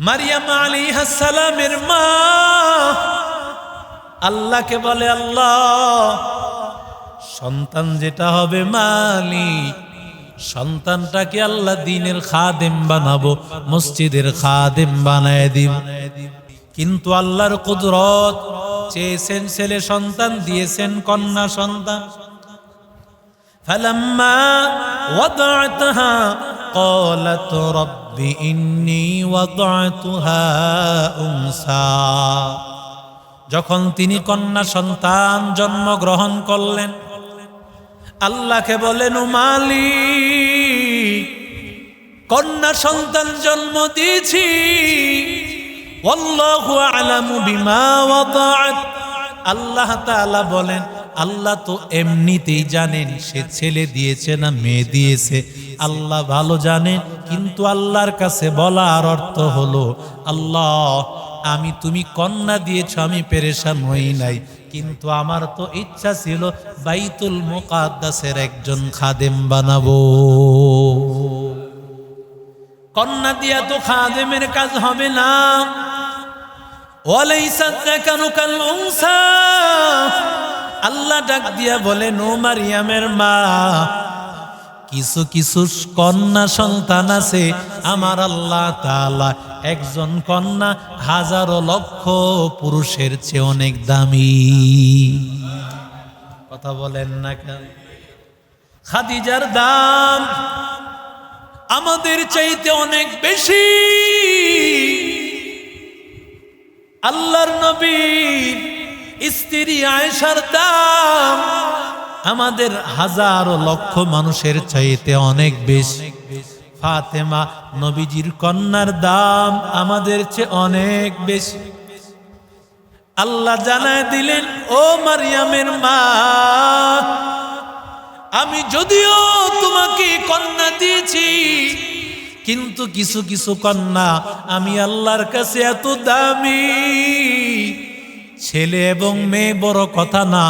মারিয়াম আলাইহিস সালামের মা আল্লাহকে বলে, আল্লাহ সন্তান যেটা হবে মালিক, সন্তানটাকে আল্লাহ দ্বীনের খাদেম বানাবো, মসজিদের খাদেম বানায় দিব। কিন্তু আল্লাহর কুদরত, চেয়েছেন ছেলে সন্তান, দিয়েছেন কন্যা সন্তান। ফালাম্মা ওয়াদা'তাহা ক্বালাত রাব্বি ইন্নী ওয়াদা'তুহা উনসা। যখন তিনি কন্যা সন্তান জন্মগ্রহণ করলেন, আল্লাহকে বলেন, ও মালিক কন্যা সন্তান জন্ম দিয়েছি, ওয়াল্লাহু আ'লামু বিমা ওয়াদা'ত। আল্লাহ তাআলা বলেন, আল্লাহ তো এমনিতেই জানেন সে ছেলে দিয়েছে না মেয়ে দিয়েছে, আল্লাহ ভালো জানেন। কিন্তু আল্লাহর কাছে বলার অর্থ হলো, আল্লাহ আমি তুমি কন্যা দিয়েছ, আমি পেরেশান হই নাই, কিন্তু আমার তো ইচ্ছা ছিল বাইতুল মুকাদ্দাসের একজন খাদেম বানাবো। কন্যা দিয়া তো খাদেমের কাজ হবে না। ওয়ালাইসা যাকারু কাল উনসা। আল্লাহ ডাক দিয়া বলেন, ও মারিয়ামের মা, কিছু কিছু কন্যা সন্তান আছে আমার আল্লাহ তাআলা একজন কন্যা হাজারো লক্ষ পুরুষের চেয়ে অনেক দামি। কথা বলেন না কেন? খাদিজার দাম আমাদের চাইতে অনেক বেশি। আল্লাহর নবীর স্ত্রী আয়েশার দাম আমাদের হাজারো লক্ষ মানুষের চাইতে অনেক বেশি। ফাতেমা নবীজির কন্যার দাম আমাদের চেয়ে অনেক বেশি। আল্লাহ জানায় দিলেন, ও মারিয়ামের মা, আমি যদিও তোমাকে কন্যা দিয়েছি, কিন্তু কিছু কিছু কন্যা আমি আল্লাহর কাছে এত দামি। ছেলে এবং মেয়ে বড় কথা না,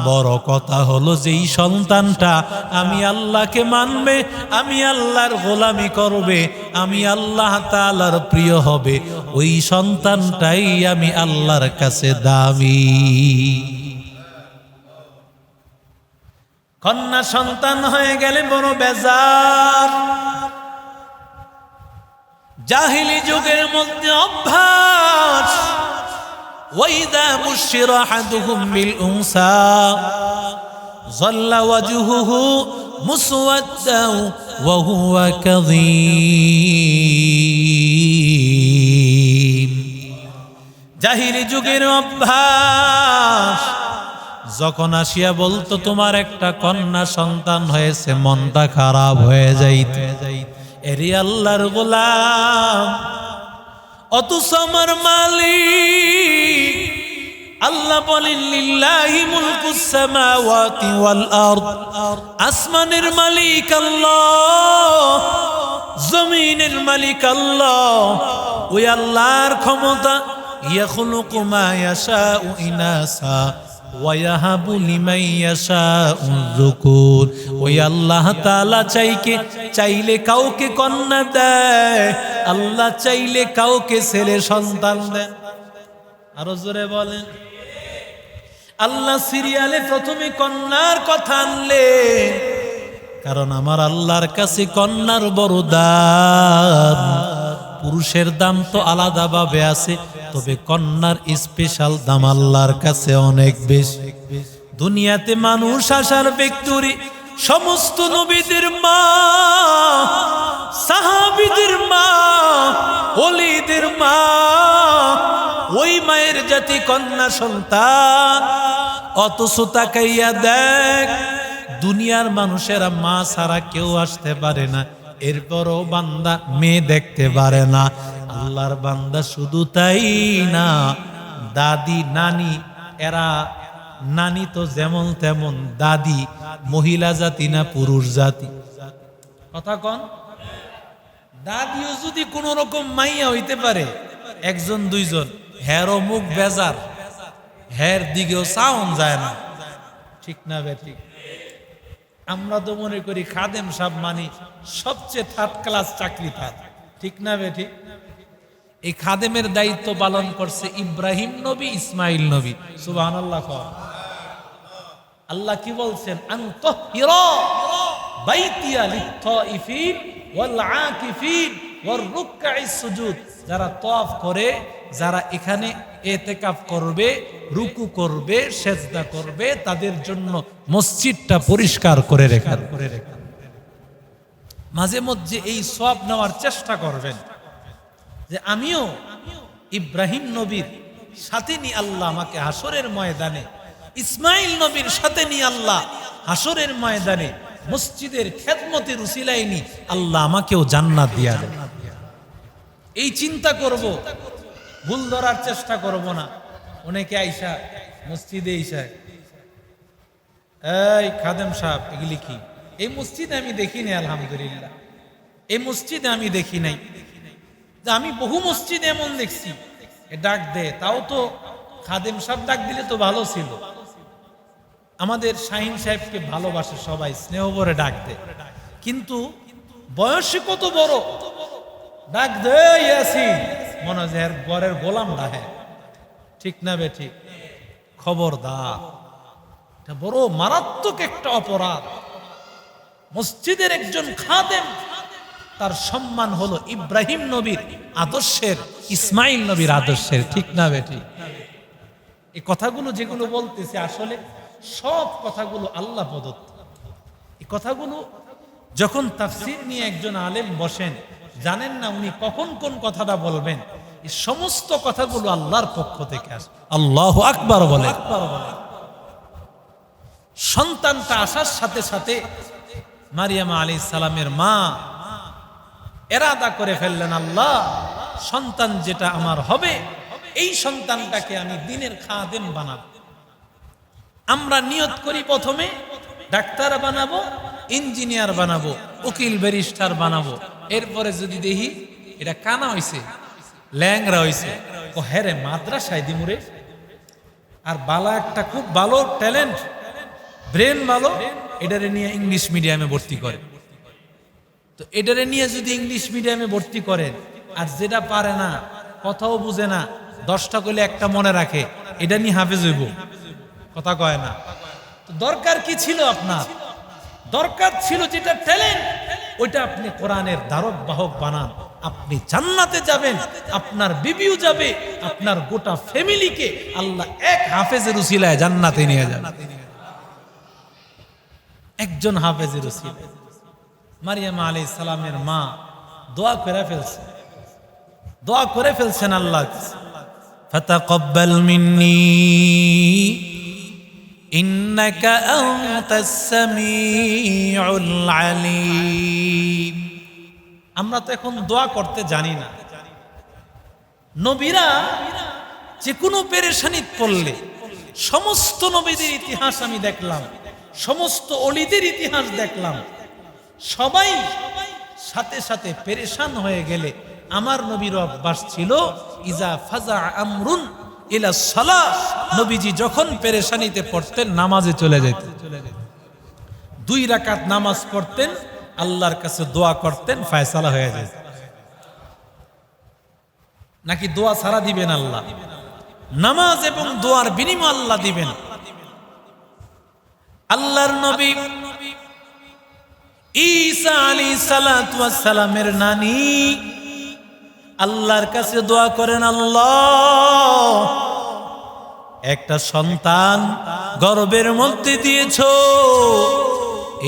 বড় কথা হলো যেই সন্তানটা আমি আল্লাহকে মানবে, আমি আল্লাহর গোলামি করবে, আমি আল্লাহ তাআলার প্রিয় হবে, ওই সন্তানটাই আমি আল্লাহর কাছে দামি। কন্যা সন্তান হয়ে গেলে বড় বেজার। জাহিলি যুগের মধ্যে অভ্যাস, ওয়াইদা বুশিরা আহাদুহুম বিল উনসা যাল্লা ওয়াজহুহু মুসওয়াদ্দান ওয়া হুয়া কাযীম। জাহিলি যুগের অভ্যাস, যখন আসিয়া বলতো তোমার একটা কন্যা সন্তান হয়েছে, মনটা খারাপ হয়ে যাইত। এরে আল্লাহর গোলাম, অথচ আমার মালিক আল্লাহ বলেন, লিল্লাহি মুলকুস সামাওয়াতি ওয়াল আরদ। আসমানের মালিক আল্লাহ, জমিনের মালিক আল্লাহ। ওই আল্লাহর ক্ষমতা, ইয়াখলুকু মা ইয়াশাউ ইনাসা ওয়া ইয়াহাবু লিমান ইয়াশাউ যুকুর। ওই আল্লাহ তাআলা চাইলে কাউকে কন্যা দেয়, আল্লাহ চাইলে কাউকে ছেলে সন্তান দেয়। আরো জোরে বলেন। আল্লাহ সিরিয়ালে প্রথমে কন্যার কথা আনলে, কারণ আমার আল্লাহর কাছে কন্যার বড় দাম। পুরুষের দাম তো আলাদা ভাবে আছে, তবে কন্যার স্পেশাল দাম আল্লাহর কাছে অনেক বেশি। দুনিয়াতে মানুষ আসার ব্যক্তি সমস্ত নবীদের মা, সাহাবীদের মা, ওলিদের মা, ওই মায়ের জাতি কন্যা সন্তান। অথচ তাকাইয়া দেখ, দুনিয়ার মানুষেরা মা ছাড়া কেউ আসতে পারে না, এরপরও বান্দা মেয়ে দেখতে পারে না। আল্লাহর বান্দা শুধু তাই না, দাদি নানি, এরা নানি তো যেমন তেমন, দাদি মহিলা জাতি না পুরুষ জাতি? কথা কন। দাদিও যদি কোন রকম মাইয়া হইতে পারে, একজন দুইজন, হেরও মুখ বেজার, হের দিকেও সাউন যায় না। ঠিক না বে ঠিক? আমরা তো মনে করি খাদেম সাহেব মানে সবচেয়ে থার্ড ক্লাস চাকরি তার। ঠিক না বে ঠিক? এই খাদেমের দায়িত্ব পালন করছে ইব্রাহিম নবী, ইসমাইল নবী। সুবহানাল্লাহ। আল্লাহ কি বলছেন? আনতাহিরা বাইতিয়া লিত-তাইফিন ওয়াল আকিফিন ওয়ার রুকআইস সুজুদ। যারা তওয়াফ করে, যারা এখানে ইতিকাফ করবে, রুকু করবে, সেজদা করবে, তাদের জন্য মসজিদটা পরিষ্কার করে রেখা। মাঝে মধ্যে এই সওয়াব নেওয়ার চেষ্টা করবেন যে আমিও ইব্রাহিম নবীর সাথে নিয়ে আল্লাহ আমাকে হাসরের ময়দানে, ইসমাইল নবীর সাথে নিয়ে আল্লাহ হাসরের ময়দানে মসজিদের খেদমতের উসিলায় নি আল্লাহ আমাকেও জান্নাত দিয়া দেন। এই চিন্তা করব, ভুল ধরার চেষ্টা করব না। অনেকে আইসা মসজিদে আইসা, এই খাদেম সাহেব এগুলি কি? এই মসজিদে আমি দেখি নাই, আলহামদুলিল্লাহ এই মসজিদে আমি দেখি নাই। আমি বহু মসজিদে এমন দেখছি ডাক দে, তাও তো খাদেম সাহেব ডাক দিলে তো ভালো ছিল। আমাদের শাহিন সাহেবকে ভালোবাসে সবাই, স্নেহ করে ডাক দে, কিন্তু বয়সে কত বড়, ডাক দে ইয়াসিন, মনে হয় বরের গোলাম ডাহে। ঠিক না বে ঠিক? খবরদার, এটা বড় মারাত্মক একটা অপরাধ। মসজিদের একজন খাদেম, তার সম্মান হলো ইব্রাহিম নবীর আদর্শের, ইসমাইল নবীর আদর্শের। ঠিক না বে ঠিক? এই কথাগুলো যেগুলো বলতেছে আসলে সব কথাগুলো আল্লাহ প্রদত্ত। এই কথাগুলো যখন তাফসীর নিয়ে একজন আলেম বসেন, জানেন না উনি কখন কোন কথাটা বলবেন। এই সমস্ত কথাগুলো আল্লাহর পক্ষ থেকে আসে। আল্লাহু আকবার বলে। সন্তানটা আসার সাথে সাথে মারিয়াম আলাইহিস সালামের মা এরাদা করে ফেললেন, আল্লাহ সন্তান যেটা আমার হবে, এই সন্তানটাকে আমি দ্বীনের খাদেম বানাবো। আমরা নিয়ত করি প্রথমে ডাক্তার বানাবো, ইঞ্জিনিয়ার বানাবো, উকিল ব্যারিস্টার বানাবো। এরপরে যদি দেখি এটা কানা হইছে, ল্যাংরা হইছে, ও হ্যারে মাদ্রাসায় দিমুরে। আর বালা একটা খুব ভালো ট্যালেন্ট, ব্রেন ভালো, এটারে নিয়ে ইংলিশ মিডিয়ামে ভর্তি করে। তো এটারে নিয়ে যদি ইংলিশ মিডিয়ামে ভর্তি করেন, আর যেটা পারে না, কথাও বুঝে না, 10টা কইলে একটা মনে রাখে, এটা নিয়ে হাফেজ হইব, কথা কয় না। তো দরকার কি ছিল আপনার? দরকার ছিল যেটা ট্যালেন্ট, ওইটা আপনি কোরআনের ধারক বাহক বানান। আপনি জান্নাতে যাবেন, আপনার বিবিও যাবে, আপনার গোটা ফ্যামিলিকে আল্লাহ এক হাফেজের উসিলায় জান্নাতে নিয়ে যান। একজন হাফেজের উসিলায়। মারিয়াম আলাইহিস সালামের মা দোয়া করে ফেলছে, দোয়া করে ফেলছেন আল্লাহ, ফাতাকাব্বাল মিন্নি ইন্নাকা আনতাস সামিউল আলিম। আমরা তো এখন দোয়া করতে জানি না। নবীরা যে কোনো পেরেশানিত পড়লে, সমস্ত নবীদের ইতিহাস আমি দেখলাম, সমস্ত অলিদের ইতিহাস দেখলাম, সবাই সাথে সাথে পেরেশান হয়ে গেলে আমার নবীর অভ্যাস ছিল, ইজা ফাজা আমরুন ইলা সালাহ, নবীজি যখন পেরেশানিতে পড়তেন নামাজে চলে যেতেন, 2 রাকাত নামাজ পড়তেন, আল্লাহর কাছে দোয়া করতেন, ফয়সালা হয়ে যেত। নাকি দোয়া ছাড়া দিবেন আল্লাহ? নামাজ এবং দোয়ার বিনিময় আল্লাহ দিবেন। আল্লাহর নবী ঈসা আলাইহিস সালাতু ওয়াস সালামের নানি আল্লাহর কাছে দোয়া করেন, আল্লাহ একটা সন্তান গর্ভের মধ্যে দিয়েছো,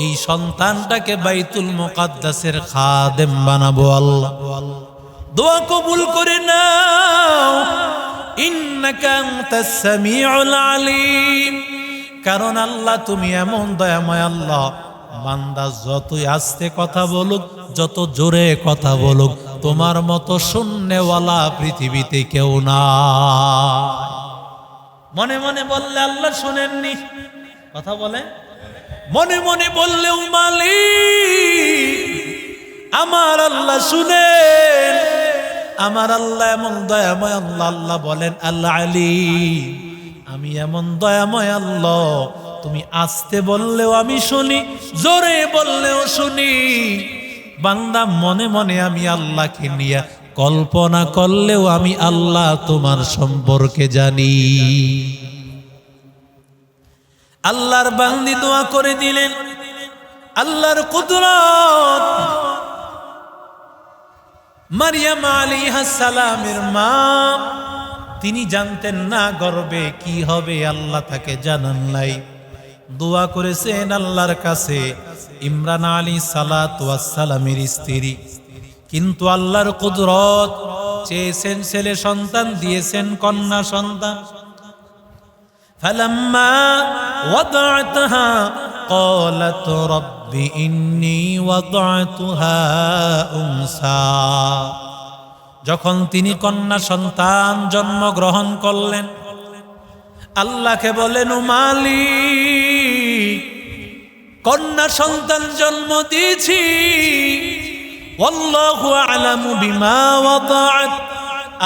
এই সন্তানটাকে বাইতুল মুকাদ্দাসের খাদেম বানাবো আল্লাহ, দোয়া কবুল করে নাও, ইন্নাকা আনতাস সামিউল আলিম। কারণ আল্লাহ তুমি এমন দয়াময় আল্লাহ, বান্দা যতই আস্তে কথা বলুক, যত জোরে কথা বলুক, তোমার মতো শুননেওয়ালা পৃথিবীতে কেউ না। মনে মনে বললে আল্লাহ শোনেননি, কথা বলে মনে মনে বললেও মালিক আমার আল্লাহ শুনেন। আমার আল্লাহ এমন দয়াময় আল্লাহ। আল্লাহ বলেন আল্লাহ আলিম, আমি এমন দয়াময় আল্লাহ, তুমি আস্তে বললেও আমি শুনি, জোরে বললেও শুনি। বান্দা মনে মনে আমি আল্লাহকে নিয়ে কল্পনা করলেও আমি আল্লাহ তোমার সম্পর্কে জানি। আল্লাহর বান্দি দোয়া করে দিলেন, আল্লাহর কুদরত। মারিয়াম আলাইহিস সালামের মা, তিনি জানতেন না গর্বে কি হবে, আল্লাহ তাকে জানান নাই। দোয়া করেছেন আল্লাহর কাছে, ইমরান আলাইহিস সালাতু ওয়াস সালামের স্ত্রী। কিন্তু আল্লাহর কুদরত, চেয়েছেন ছেলে সন্তান, দিয়েছেন কন্যা সন্তান। ফালাম্মা ওয়াদা'তাহা ক্বালাত রাব্বি ইন্নী ওয়াদা'তুহা উনসা। যখন তিনি কন্যা সন্তান জন্মগ্রহণ করলেন, আল্লাহকে বলেন, ও মালিক, কন্যা সন্তান জন্ম দিয়েছি, ওয়াল্লাহু আ'লামু বিমা ওয়াদা'ত।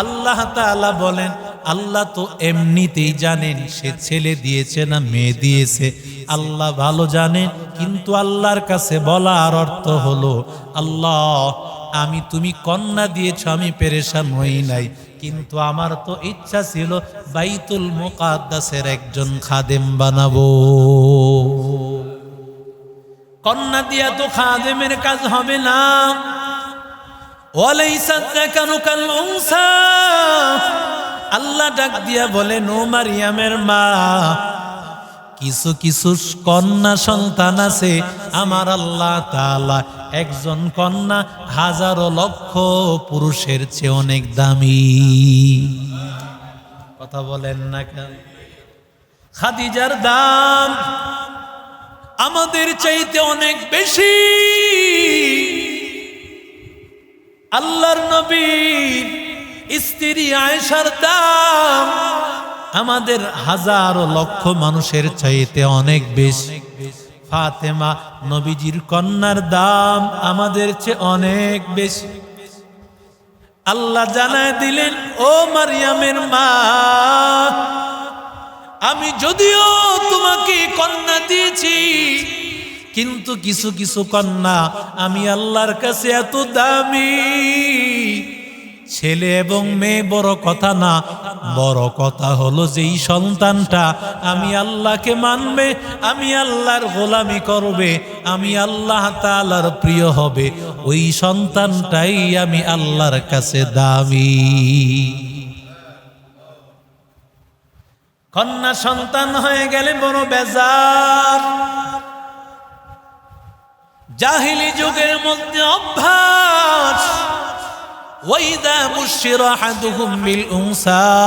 আল্লাহ তাআলা বলেন, আল্লাহ তো এমনিতেই জানেন সে ছেলে দিয়েছে না মেয়ে দিয়েছে, আল্লাহ ভালো জানেন। কিন্তু আল্লাহর কাছে বলার অর্থ হলো, আল্লাহ আমি, তুমি কন্যা দিয়েছ, আমি পেরেশান হই নাই, কিন্তু আমার তো ইচ্ছা ছিল বাইতুল মুকাদ্দাসের একজন খাদেম বানাবো। কন্যা দিয়া তো খাদেমের কাজ হবে না। ওয়ালাইসা যাকারু কাল উনসা। আল্লাহ ডাক দিয়া বলেন, ও মারিয়ামের মা, কিছু কিছু কন্যা সন্তান আছে, আমার আল্লাহ তাআলা একজন কন্যা হাজারো লক্ষ পুরুষের চেয়ে অনেক দামি। কথা বলেন না কেন? খাদিজার দাম আমাদের চাইতে অনেক বেশি। আল্লাহর নবীর স্ত্রী আয়েশার দাম আমাদের হাজারো লক্ষ মানুষের চাইতে অনেক বেশি। ফাতেমা নবীজির কন্যার দাম আমাদের চেয়ে অনেক বেশি। আল্লাহ জানায় দিলেন, ও মারিয়ামের মা, আমি যদিও তোমাকে কন্যা দিয়েছি, কিন্তু কিছু কিছু কন্যা আমি আল্লাহর কাছে এত দামি। ছেলে এবং মেয়ে বড় কথা না, বড় কথা হলো যেই সন্তানটা আমি আল্লাহকে মানবে, আমি আল্লাহর গোলামি করবে, আমি আল্লাহ তাআলার প্রিয় হবে, ওই সন্তানটাই আমি আল্লাহর কাছে দামি। কন্যা সন্তান হয়ে গেলে বড় বেজার। জাহিলি যুগের মধ্যে অভ্যাস, وَإِذَا بُشِّرَ أَحَدُهُم بِالْأُنثَى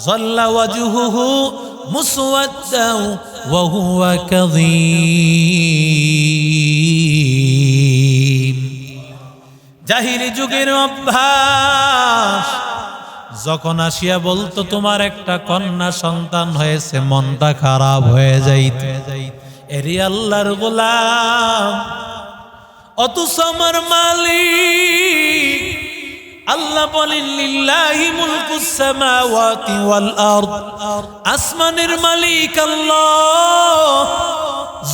ظَلَّ وَجْهُهُ مُسْوَدًّا وَهُوَ كَظِيمٌ। জাহিলি যুগের অভ্যাস, যখন আসিয়া বলতো তোমার একটা কন্যা সন্তান হয়েছে, মনটা খারাপ হয়ে যাইত। এরে আল্লাহর গোলাম, অথচ আমার মালিক আল্লাহ বলেন, লিল্লাহি মুলকুস সামাওয়াতি ওয়াল আরদ। আসমানের মালিক আল্লাহ,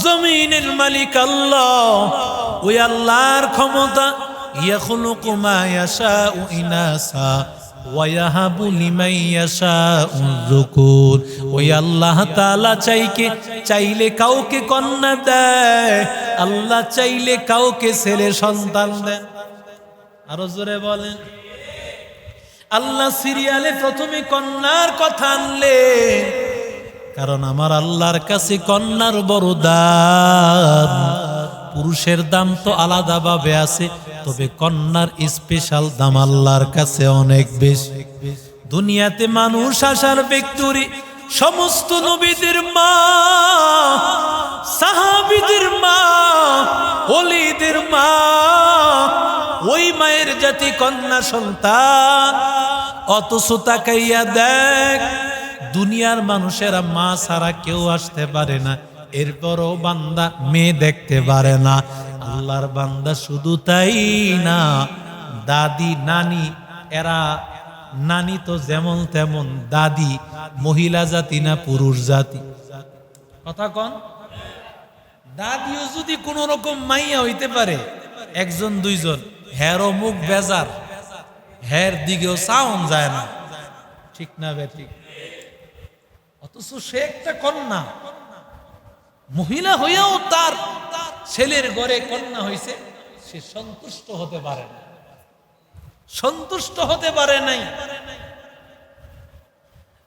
জমিনের মালিক আল্লাহ। ওই আল্লাহর ক্ষমতা, ইয়াখলুকু মা ইয়াশাউ ইনাসা ওয়া ইয়াহাবু লিমান ইয়াশাউ যুকুর। ওই আল্লাহ তাআলা চাইলে কাউকে কন্যা দেয়, আল্লাহ চাইলে কাউকে ছেলে সন্তান দেয়। আরো জোরে বলেন। আল্লাহ সিরিয়ালে প্রথমে কন্যার কথা আনলেন, কারণ আমার আল্লাহর কাছে কন্যার বড় দাম। পুরুষের দাম তো আলাদা ভাবে আছে, তবে কন্যার স্পেশাল দাম আল্লাহর কাছে অনেক বেশি। দুনিয়াতে মানুষ আসার ব্যক্তি সমস্ত নবীদের মা, সাহাবীদের মা, ওলিদের মা, ওই মায়ের জাতি কন্যা সন্তান। অথচ তাকাইয়া দেখ, দুনিয়ার মানুষেরা মা ছাড়া কেউ আসতে পারে না, এরপরও বান্দা মেয়ে দেখতে পারে না। আল্লাহর বান্দা শুধু তাই না, দাদি নানি, এরা নানি তো যেমন তেমন, দাদি মহিলা জাতি না পুরুষ জাতি? কথা কন। দাদিও যদি কোন রকম মাইয়া হইতে পারে, একজন দুইজন, হেরো মুখ বেজার, হের দিকেও চাওন যায় না, ঠিক না বেটি? অথচ সে একটা কন্যা, মহিলা হইয়াও তার ছেলের ঘরে কন্যা হইছে, সে সন্তুষ্ট হতে পারে না, সন্তুষ্ট হতে পারে নাই।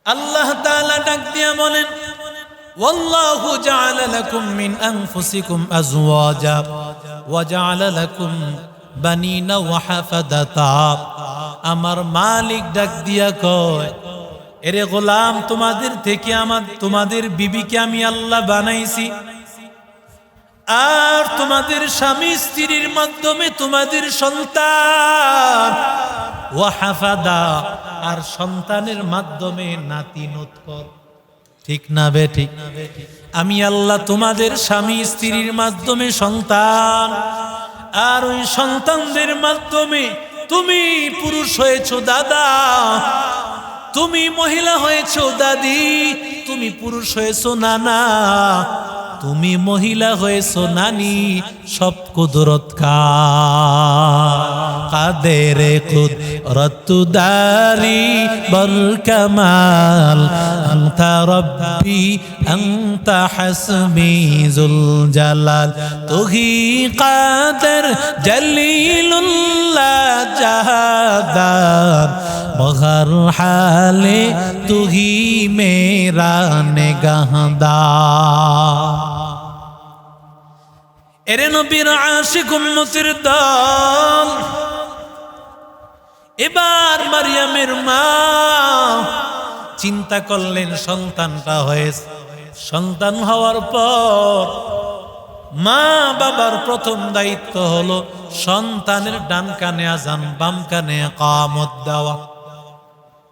আল্লাহ তাআলা ডাক দিয়া বলেন, ওয়াল্লাহু জাআলা লাকুম মিন আনফুসিকুম আজওয়াজা ওয়া জাআলা লাকুম বানিনা ওয়া হাফাদাতা। আমার মালিক ডাক দিয়া কয়, এরে গোলাম, তোমাদের থেকে তোমাদের বিবিকে আমি আল্লাহ বানাইছি, আর তোমাদের স্বামী স্ত্রীর মাধ্যমে তোমাদের সন্তান, ওয়া হাফাদা, আর সন্তানের মাধ্যমে নাতি নূতকর, ঠিক না বেঠিক? আমি আল্লাহ তোমাদের স্বামী স্ত্রীর মাধ্যমে সন্তান, আর ওই সন্তানদের মাধ্যমে তুমি পুরুষ হয়েছো দাদা, তুমি মহিলা হয়েছো দাদি, তুমি পুরুষ হয়েছো নানা, তুমি মহিলা হয়েছো নানি, সব কুদরত কাদের কুদরতদারি বল কামাল, আনতা রব্বি আনতা হাসবি যুল জালাল, তুহি কাদের জলিলুল্লাহ জাহাদার, মগর হালে তুহি মেরা নেগাহদার। এরে নবীর আশিক উম্মতের দল, এবার মারিয়ামের মা চিন্তা করলেন সন্তানটা হয়েছে, সন্তান হওয়ার পর মা বাবার প্রথম দায়িত্ব হলো সন্তানের ডান কানে আযান, বাম কানে ইকামত দেওয়া।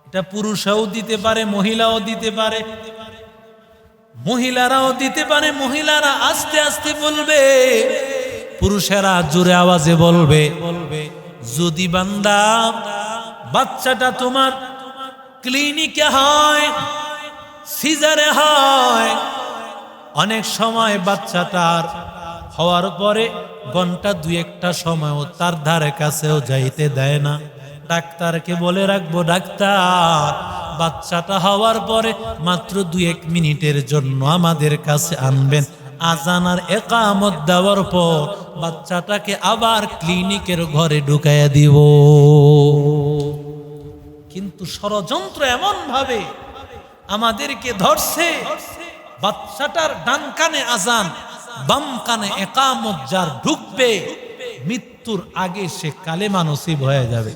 এটা পুরুষও দিতে পারে, মহিলাও দিতে পারে, মহিলারাও দিতে পারে। মহিলারা আস্তে আস্তে বলবে, পুরুষেরা জোরে আওয়াজে বলবে। যদি বান্দা বাচ্চাটা তোমার ক্লিনিকে হয়, সিজারে হয়, অনেক সময় বাচ্চাটার হওয়ার পরে ঘন্টা দুই একটা সময়ও তার ধারে কাছেও যাইতে দেয় না। ডাক্তারকে বলে রাখবো, ডাক্তার বাচ্চাটা হওয়ার পরে মাত্র 2-1 মিনিটের জন্য আমাদের কাছে আনবেন, আযান আর ইকামত দেওয়ার পর বাচ্চাটাকে আবার ক্লিনিকের ঘরে ঢুকাইয়া দিব। কিন্তু ষড়যন্ত্র এমন ভাবে আমাদেরকে ধরছে, বাচ্চাটার ডান কানে আযান, বাম কানে ইকামত যার ঢুকবে, মৃত্যুর আগে সে কালেমা নসিব হয়ে যাবে।